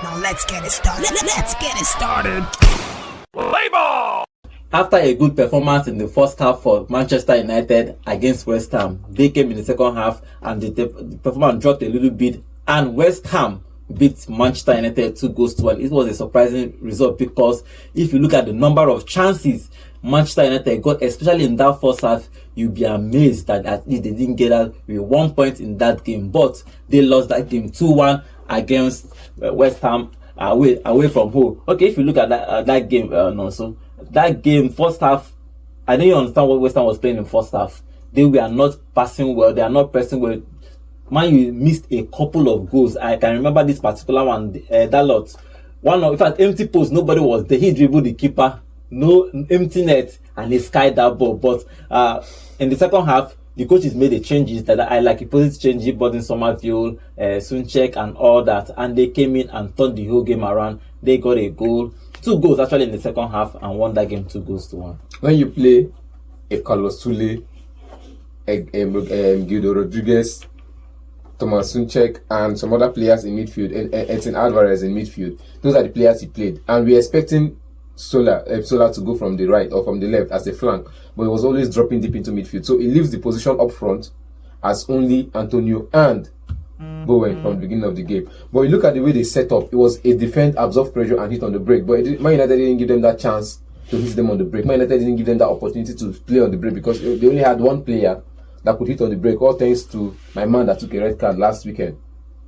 Now let's get it started. Let's get it started. Play ball! After a good performance in the first half for Manchester United against West Ham, they came in the second half and the performance dropped a little bit, and West Ham beat Manchester United 2-1. It was a surprising result because if you look at the number of chances Manchester United got, especially in that first half, you'll be amazed that at least they didn't get out with 1 point in that game. But they lost that game 2-1 against West Ham away from home. Okay, if you look at that game, so that game, first half, I didn't understand what West Ham was playing in first half. They were not passing well. They are not pressing well. Man, you missed a couple of goals. I can remember this particular one, that lot. In fact, empty post, nobody was there. He dribbled the keeper, no empty net, and he skied that ball. But in the second half, the coaches made the changes that I like. He put it change, brought in Somerville, Sunchek, and all that. And they came in and turned the whole game around. They got a goal. 2 goals actually in the second half and won that game 2-1. When you play a Carlos Sule, Guido Rodriguez, Thomas Sunchek, and some other players in midfield, and Edson Alvarez in midfield, those are the players he played. And we're expecting Sola to go from the right or from the left as a flank, but he was always dropping deep into midfield. So he leaves the position up front as only Antonio and Bowen from the beginning of the game. But you look at the way they set up, it was a defend, absorb pressure, and hit on the break. But Man United didn't give them that chance to hit them on the break. Man United didn't give them that opportunity to play on the break because they only had one player that could hit on the break, all thanks to my man that took a red card last weekend,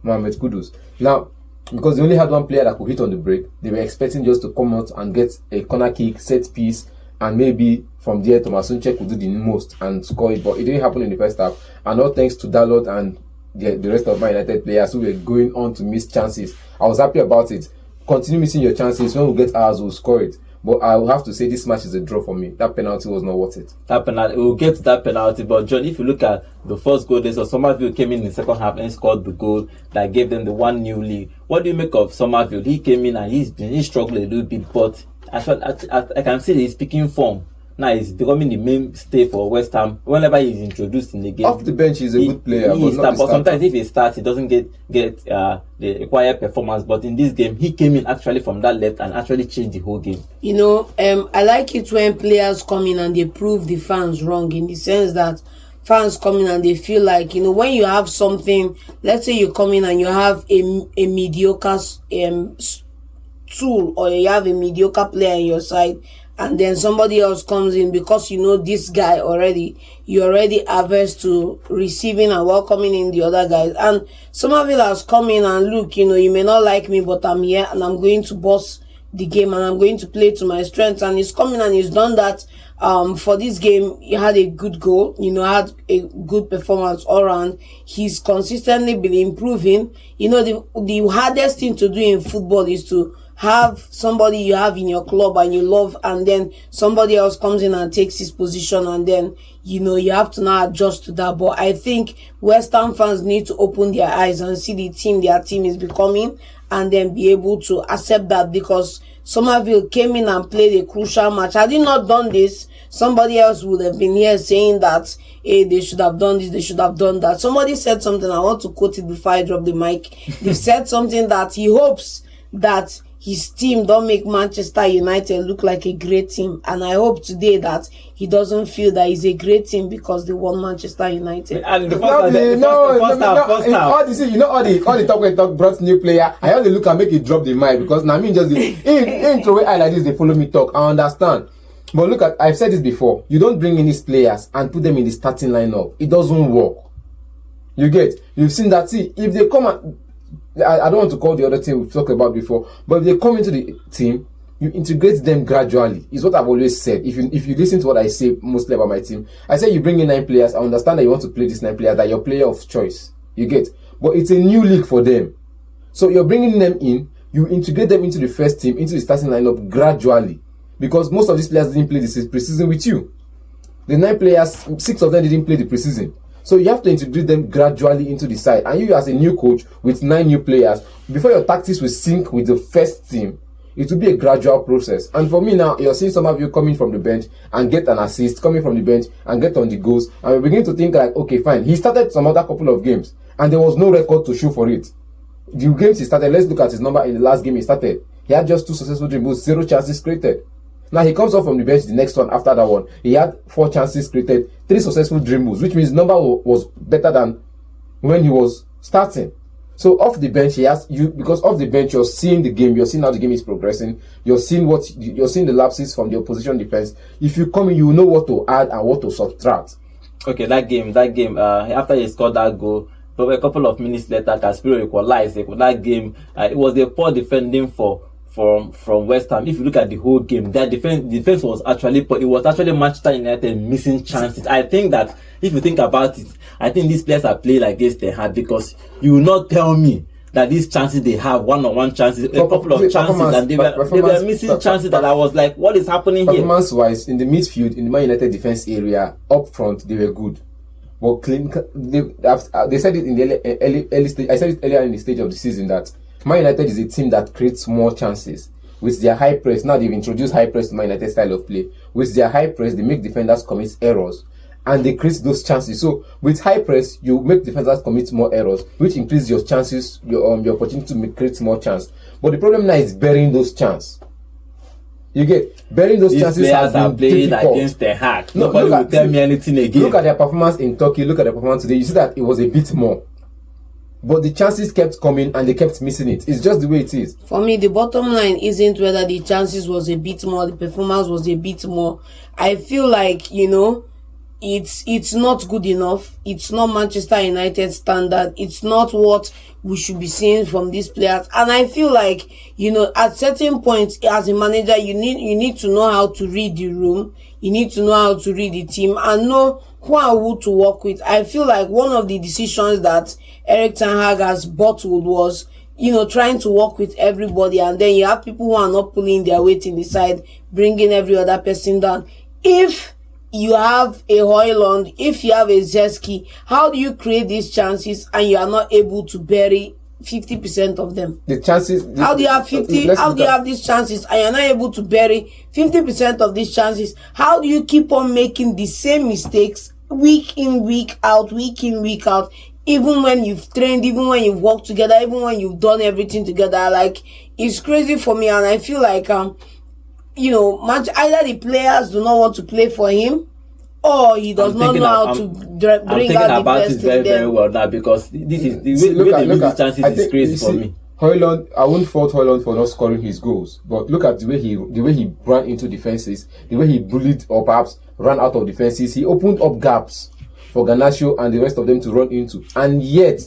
Mohamed Kudus. Now, because they only had one player that could hit on the break, they were expecting just to come out and get a corner kick, set piece, and maybe from there Thomas Sunchek could do the most and score it. But it didn't happen in the first half, and all thanks to Dalot and the rest of my United players who were going on to miss chances. I was happy about it. Continue missing your chances. When we get ours, we'll score it. But I will have to say this match is a draw for me. That penalty was not worth it. That penalty, we'll get to that penalty. But John, if you look at the first goal, Somerville came in the second half and scored the goal that gave them the 1-0 lead. What do you make of Somerville? He came in and he struggled a little bit, but I can see that he's picking form. Now he's becoming the mainstay for West Ham. Whenever he's introduced in the game, off the bench, he's a good player. But sometimes if he starts, he doesn't get the required performance. But in this game, he came in actually from that left and actually changed the whole game. I like it when players come in and they prove the fans wrong, in the sense that fans come in and they feel like, when you have something, let's say you come in and you have a mediocre tool, or you have a mediocre player on your side, and then somebody else comes in because this guy already, you're already averse to receiving and welcoming in the other guys. And Somerville has come in and look, you may not like me, but I'm here and I'm going to boss the game and I'm going to play to my strengths. And he's coming and he's done that. For this game, he had a good goal, had a good performance all around. He's consistently been improving. The hardest thing to do in football is to have somebody you have in your club and you love, and then somebody else comes in and takes his position, and then you have to now adjust to that. But I think West Ham fans need to open their eyes and see their team is becoming, and then be able to accept that, because Somerville came in and played a crucial match. Had he not done this, somebody else would have been here saying that, hey, they should have done this, they should have done that. Somebody said something, I want to quote it before I drop the mic. They said something that he hopes that his team don't make Manchester United look like a great team. And I hope today that he doesn't feel that he's a great team because they won Manchester United. And the first half. All the talk brought new player. I have to look and make it drop the mic, because now just in throw I like this, they follow me talk. I understand. But look at, I've said this before. You don't bring in these players and put them in the starting lineup. It doesn't work. You've seen that. See, if they come and I don't want to call the other team we've talked about before, but if they come into the team, you integrate them gradually. Is what I've always said. If you listen to what I say mostly about my team, I say you bring in 9 players. I understand that you want to play these 9 players, that you're player of choice. But it's a new league for them. So you're bringing them in, you integrate them into the first team, into the starting lineup gradually. Because most of these players didn't play this preseason with you. The 9 players, 6 of them didn't play the preseason. So you have to integrate them gradually into the side. And you, as a new coach with 9 new players, before your tactics will sync with the first team, it will be a gradual process. And for me now, you're seeing some of you coming from the bench and get an assist, coming from the bench and get on the goals. And we begin to think like, okay, fine. He started some other couple of games and there was no record to show for it. The games he started, let's look at his number in the last game he started. He had just 2 successful dribbles, 0 chances created. Now he comes off from the bench the next one after that one. He had 4 chances created, 3 successful dribbles, which means number was better than when he was starting. So off the bench, because off the bench you're seeing the game, you're seeing how the game is progressing, you're seeing the lapses from the opposition defense. If you come in, you know what to add and what to subtract. Okay, that game, after he scored that goal, but a couple of minutes later, Casemiro equalized. That game, it was a poor defending from Westham. If you look at the whole game, that defense was actually poor. It was actually Manchester United missing chances. I think that if you think about it, I think these players are playing against their heart, because you will not tell me that these chances they have, one-on-one chances, a couple of chances, and they were missing chances that I was like, what is happening here? Performance-wise, in the midfield, in the Man United defense area, up front, they were good. But they said it in the early stage. I said it earlier in the stage of the season that Man United is a team that creates more chances with their high press. Now they've introduced high press to Man United style of play. With their high press, they make defenders commit errors, and they create those chances. So with high press, you make defenders commit more errors, which increases your chances, your opportunity to create more chance. But the problem now is burying those chances. You get burying those chances. These players are playing against their heart. Nobody will tell me anything again. Look at their performance in Turkey. Look at their performance today. You see that it was a bit more, but the chances kept coming and they kept missing it. It's just the way it is. For me, the bottom line isn't whether the chances was a bit more, the performance was a bit more. I feel like, it's not good enough. It's not Manchester United standard. It's not what we should be seeing from these players. And I feel like, at certain points as a manager, you need to know how to read the room. You need to know how to read the team and know who and who to work with. I feel like one of the decisions that Erik ten Hag has bottled was, trying to work with everybody, and then you have people who are not pulling their weight in the side, bringing every other person down. If you have a Højlund, if you have a Zeski, how do you create these chances and you are not able to bury 50% of them? The chances. How do you have 50? How do you have these chances and you're not able to bury 50% of these chances? How do you keep on making the same mistakes week in, week out, even when you've trained, even when you've worked together, even when you've done everything together? Like, it's crazy for me, and I feel like either the players do not want to play for him, or he does not know how to bring out the best in them. Very, very well now, because this is the way they lose chances is crazy for me. Højlund, I won't fault Højlund for not scoring his goals, but look at the way he ran into defenses, the way he bullied or perhaps ran out of defenses. He opened up gaps for Garnacho and the rest of them to run into, and yet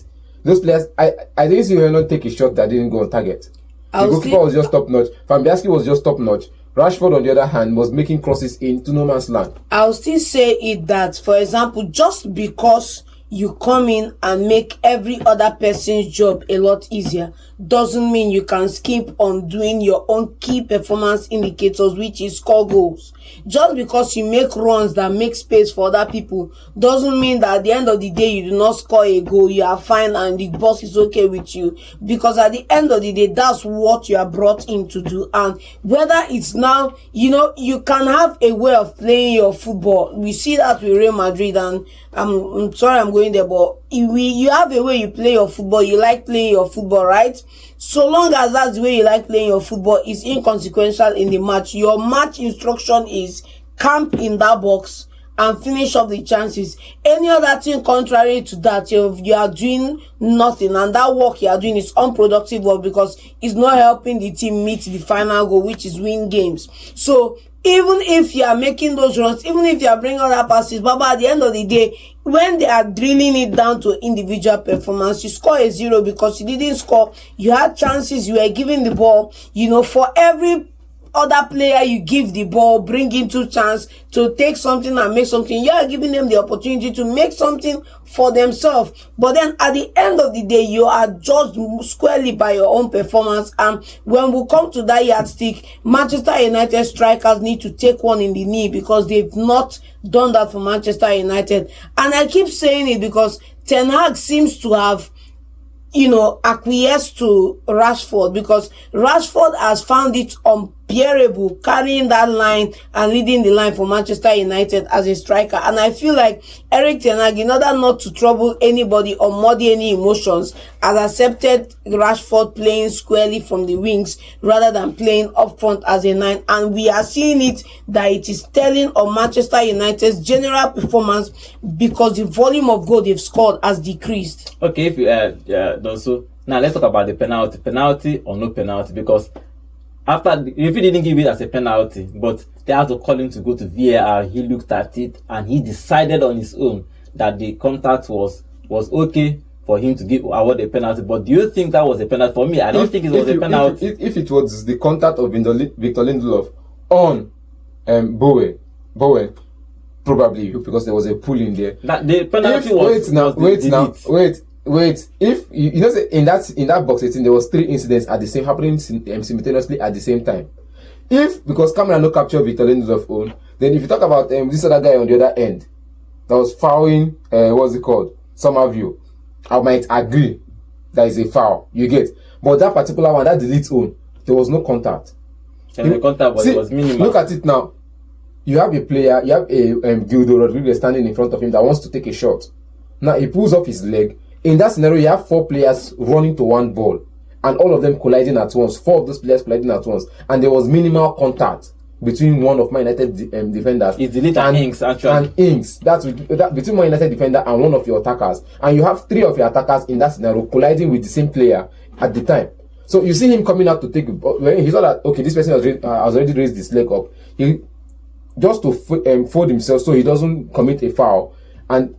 those players, I didn't see Højlund take a shot that didn't go on target. The goalkeeper was just top notch. Fabianski was just top notch. Rashford, on the other hand, was making crosses into no man's land. I'll still say it that, for example, just because you come in and make every other person's job a lot easier doesn't mean you can skip on doing your own key performance indicators, which is score goals. Just because you make runs that make space for other people doesn't mean that at the end of the day you do not score a goal, you are fine and the boss is okay with you. Because at the end of the day, that's what you are brought in to do. And whether it's now, you can have a way of playing your football. We see that with Real Madrid, and I'm sorry I'm going there, but you have a way you play your football. You like playing your football, right? So long as that's the way you like playing your football, is inconsequential in the match. Your match instruction is camp in that box and finish up the chances. Any other thing contrary to that, you are doing nothing, and that work you are doing is unproductive work, because it's not helping the team meet the final goal, which is win games. So even if you are making those runs, even if you are bringing other passes, but at the end of the day, when they are drilling it down to individual performance, you score a 0 because you didn't score. You had chances, you were giving the ball. For every other player you give the ball, bring into chance to take something and make something, you are giving them the opportunity to make something for themselves. But then at the end of the day, you are judged squarely by your own performance. And when we come to that yardstick, Manchester United strikers need to take one in the knee, because they've not done that for Manchester United. And I keep saying it because Ten Hag seems to have acquiesced to Rashford, because Rashford has found it bearable carrying that line and leading the line for Manchester United as a striker. And I feel like Erik ten Hag, in order not to trouble anybody or muddy any emotions, has accepted Rashford playing squarely from the wings rather than playing up front as a 9. And we are seeing it that it is telling on Manchester United's general performance because the volume of goal they've scored has decreased. Okay, if you done so, now let's talk about the penalty or no penalty, because after if he didn't give it as a penalty, but they had to call him to go to VAR, he looked at it and he decided on his own that the contact was okay for him to award a penalty. But do you think that was a penalty? For me, I don't think it was a penalty. If it was the contact of Victor Lindelof on Bowen, probably, because there was a pull in there. That the penalty Wait. If you know, in that box 18, there was 3 incidents at the same happening simultaneously at the same time. If because camera no capture Victor Lindelof on, then if you talk about this other guy on the other end that was fouling, what's it called, Somerville, I might agree that is a foul. You get, but that particular one, that delete on, there was no contact. And the contact was minimal. Look at it now. You have a player, you have a Gildo Rodriguez standing in front of him that wants to take a shot. Now he pulls off his leg. In that scenario, you have 4 players running to one ball, and all of them colliding at once. 4 of those players colliding at once, and there was minimal contact between one of Man United defenders. It's deleted and Ings, actually. And Ings. That's between Man United defender and one of your attackers, and you have 3 of your attackers in that scenario colliding with the same player at the time. So you see him coming out to take. When he saw that okay, this person has already raised his leg up, he just to fold himself so he doesn't commit a foul, and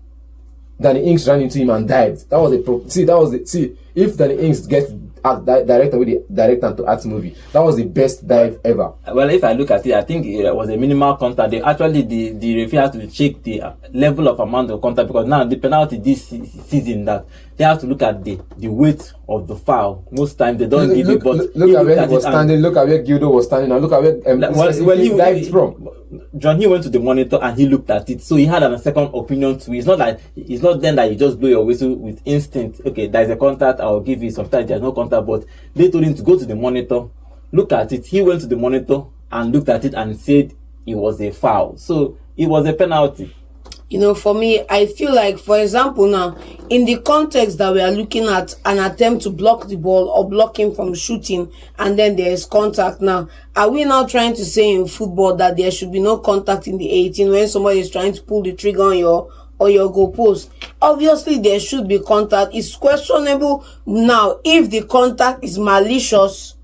Danny Ings ran into him and dived. That was if Danny Ings gets directed with the direct and to act movie, that was the best dive ever. Well, if I look at it, I think it was a minimal contact. The referee has to check the level of amount of contact, because now the penalty this season, that they have to look at the weight of the foul. Most times they don't give it, but look at where he was standing, look at where Gildo was standing, and look at where he dived from. John, he went to the monitor and he looked at it, so he had a second opinion too. It's not then that you just blow your whistle with instinct. Okay, there's a contact, I'll give you. Sometimes there's no contact, but they told him to go to the monitor, look at it. He went to the monitor and looked at it and said it was a foul. So it was a penalty. You know, for me, I feel like, for example, now, in the context that we are looking at an attempt to block the ball or block him from shooting, and then there is contact now, are we now trying to say in football that there should be no contact in the 18 when somebody is trying to pull the trigger on your goal post? Obviously, there should be contact. It's questionable now if the contact is malicious,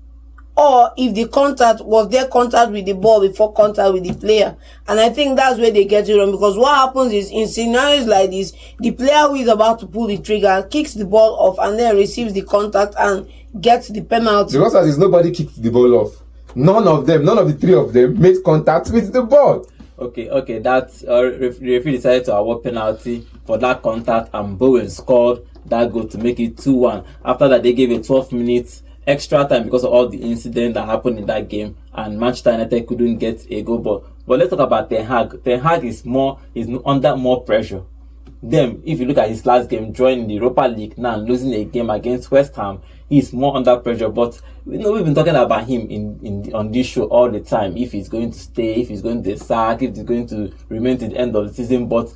or if the contact was there contact with the ball before contact with the player. And I think that's where they get it wrong, because what happens is, in scenarios like this, the player who is about to pull the trigger kicks the ball off and then receives the contact and gets the penalty. Because as nobody kicked the ball off. None of the 3 of them made contact with the ball. Okay, that's referee decided to award penalty for that contact, and Bowen scored that goal to make it 2-1. After that, they gave it 12 minutes extra time because of all the incident that happened in that game, and Manchester United couldn't get a goal. But let's talk about Ten Hag. Ten Hag is under more pressure. Then, if you look at his last game, joining the Europa League now and losing a game against West Ham, he's more under pressure. But we've been talking about him on this show all the time. If he's going to stay, if he's going to sack, if he's going to remain to the end of the season, but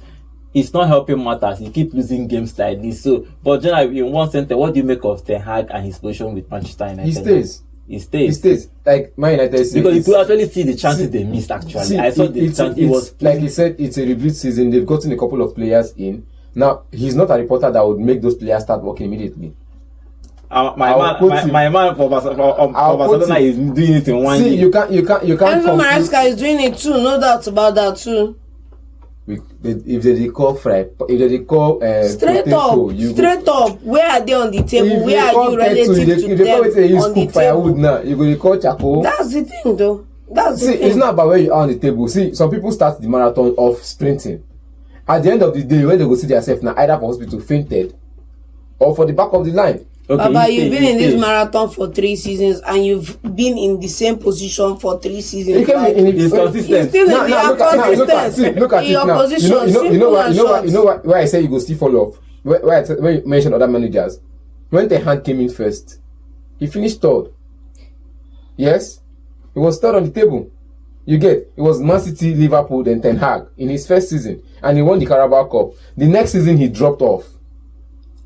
it's not helping matters. He keeps losing games like this. So, but generally, in one sentence, what do you make of Ten Hag and his position with Manchester United? He stays. Like Man United said, because you could actually see the chances they missed. Actually, I saw the chance. It was like he said, it's a rebuild season. They've gotten a couple of players in. Now he's not a reporter that would make those players start working immediately. My man for Barcelona is doing it in 1 year. You can't. Enzo Maresca is doing it too. No doubt about that too. If they call straight up, where are they on the table? Where are you relative to them on the table? Now you go call charcoal. That's the thing, though. It's not about where you are on the table. See, some people start the marathon off sprinting. At the end of the day, when they go see themselves now, either for hospital fainted or for the back of the line. Okay, Baba, you've been in this marathon for 3 seasons, and you've been in the same position for 3 seasons. He's consistent. Look at it now. You know why I say you go still fall off. Why you mention other managers? When the hand came in first, he finished 3rd. Yes, He was third on the table. You get, it was Man City, Liverpool, then Ten Hag in his first season, and he won the Carabao Cup. The next season he dropped off.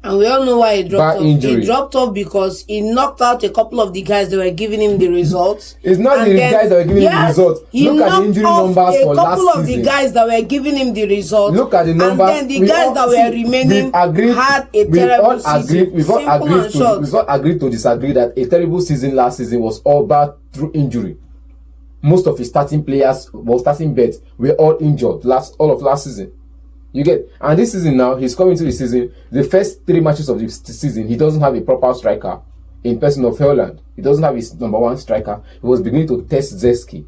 And we all know why he dropped off. Injury. He dropped off because he knocked out a couple of the guys that were giving him the results. It's not the guys that were giving him the results. Look at the injury numbers for last season. A couple of the guys that were giving him the results. Look at the numbers. And then the guys that were remaining had a terrible season. We've all agreed to disagree that a terrible season last season was all bad through injury. Most of his starting players, starting bets, were all injured all of last season. You get, and this season now, he's coming to the season. The first 3 matches of the season, he doesn't have a proper striker in person of Haaland. He doesn't have his number one striker. He was beginning to test Zeski.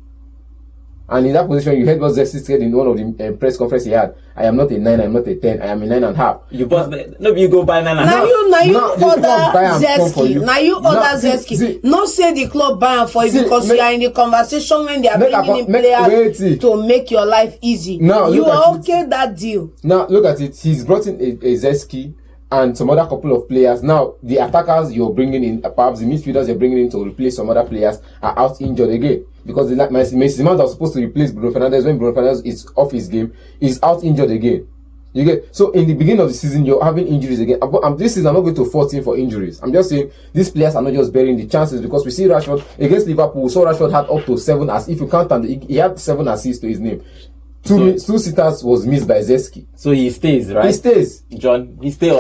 And in that position, you heard what Zeski said in one of the press conferences he had. I am not a 9, I am not a 10, I am a 9.5. You go buy 9.5. Now you order Zeski. Now you order Zeski. Not say the club buy him for you because you are in the conversation when they are bringing in players to make your life easy. Now, you are okay that deal. Now look at it. He's brought in a Zeski and some other couple of players. Now the attackers you're bringing in, perhaps the midfielders you're bringing in to replace some other players are out injured again. Because Mason Mount was supposed to replace Bruno Fernandes when Bruno Fernandes is off his game, is out injured again. You get, so in the beginning of the season you're having injuries again. This season I'm not going to fault him for injuries. I'm just saying these players are not just bearing the chances, because we see Rashford against Liverpool. We saw Rashford had up to 7 assists. If you count them, he had 7 assists to his name. Two sitters was missed by Zeski. So he stays, right? He stays. John, he stays.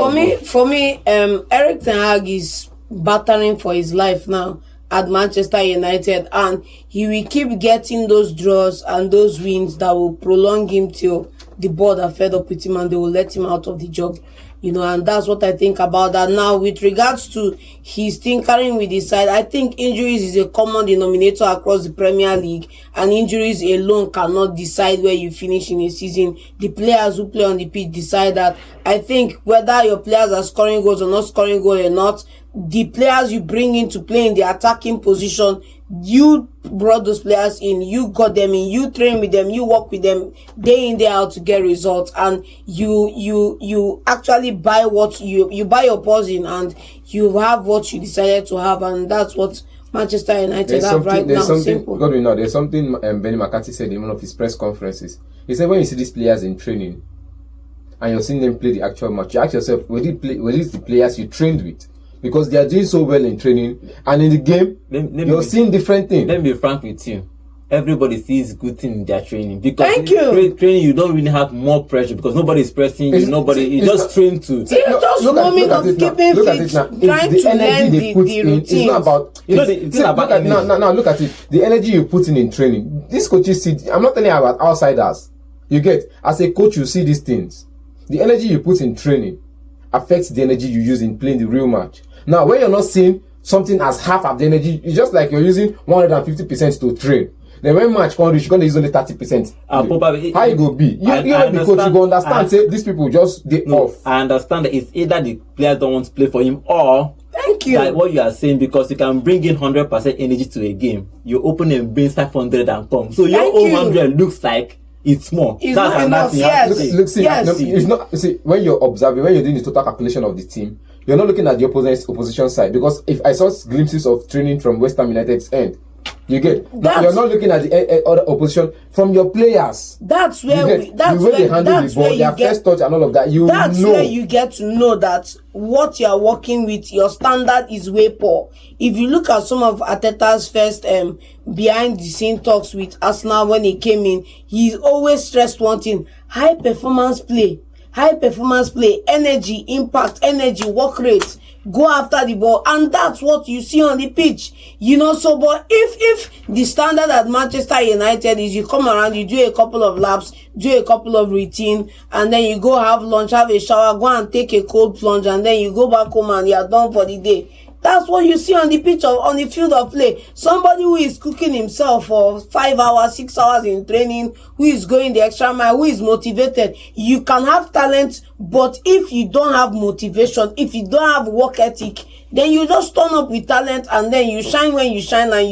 For me, Eric Ten Hag is battling for his life now at Manchester United, and he will keep getting those draws and those wins that will prolong him till the board are fed up with him and they will let him out of the job. And that's what I think about that. Now, with regards to his tinkering with his side, I think injuries is a common denominator across the Premier League, and injuries alone cannot decide where you finish in a season. The players who play on the pitch decide that. I think whether your players are scoring goals or not scoring goals or not, the players you bring in to play in the attacking position, you brought those players in, you got them in, you train with them, you work with them day in day out to get results, and you actually buy what you buy your poison, and you have what you decided to have, and that's what Manchester United have right now. Simple. There's something Benny McCarthy said in one of his press conferences. He said when you see these players in training and you're seeing them play the actual match, you ask yourself, were these the players you trained with? Because they are doing so well in training, and in the game, you're seeing different things. Let me be frank with you. Everybody sees good thing in their training, because training you don't really have more pressure because nobody is pressing you. You just train to. Just moment of keeping fit, trying to learn the routine. It's not about. Now look at it. The energy you put in training. These coaches see. I'm not telling you about outsiders. You get, as a coach, you see these things. The energy you put in training affects the energy you use in playing the real match. Now, when you're not seeing something as half of the energy, it's just like you're using 150% to train. Then when match comes, you're going to use only 30%. How you go be? You're the coach, you go understand, say these people just off. I understand that it's either the players don't want to play for him, or thank you. Like what you are saying, because you can bring in 100% energy to a game. You open and bring 500 and come. So your own 100 looks like it's more. It's that's not enough. Yes. It's not. See, when you're observing, when you're doing the total calculation of the team, you're not looking at the opposition side. Because if I saw glimpses of training from Westham United's end, you get. You're not looking at the other opposition from your players. That's where they handle the ball, their first touch and all of that. That's where you get to know that what you are working with, your standard is way poor. If you look at some of Arteta's first behind the scene talks with Arsenal when he came in, he's always stressed one thing: high performance play, energy, impact, work rate, go after the ball, and that's what you see on the pitch. So but if the standard at Manchester United is you come around, you do a couple of laps, do a couple of routine, and then you go have lunch, have a shower, go and take a cold plunge, and then you go back home and you are done for the day. That's what you see on the pitch on the field of play. Somebody who is cooking himself for 5 hours, 6 hours in training, who is going the extra mile, who is motivated. You can have talent, but if you don't have motivation, if you don't have work ethic, then you just turn up with talent, and then you shine when you shine, and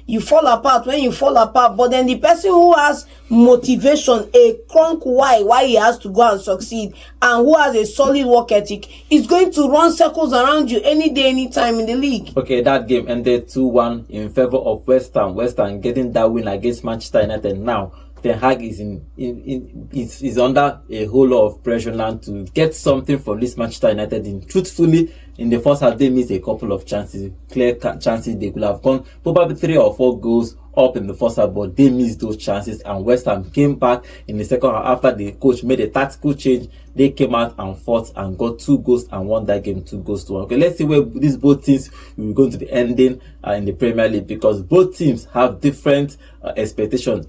you fall apart when you fall apart. But then the person who has motivation, a crunk why he has to go and succeed, and who has a solid work ethic, is going to run circles around you any day, anytime in the league. Okay, that game ended 2-1 in favor of West Ham. West Ham getting that win against Manchester United. Now Ten Hag is is under a whole lot of pressure now to get something from this Manchester United. Truthfully, in the first half, they missed a couple of chances, clear chances. They could have gone probably 3 or 4 goals up in the first half, but they missed those chances. And West Ham came back in the second half after the coach made a tactical change. They came out and fought and got 2 goals and won that game 2-1. Okay, let's see where these both teams will go to the ending in the Premier League, because both teams have different expectations.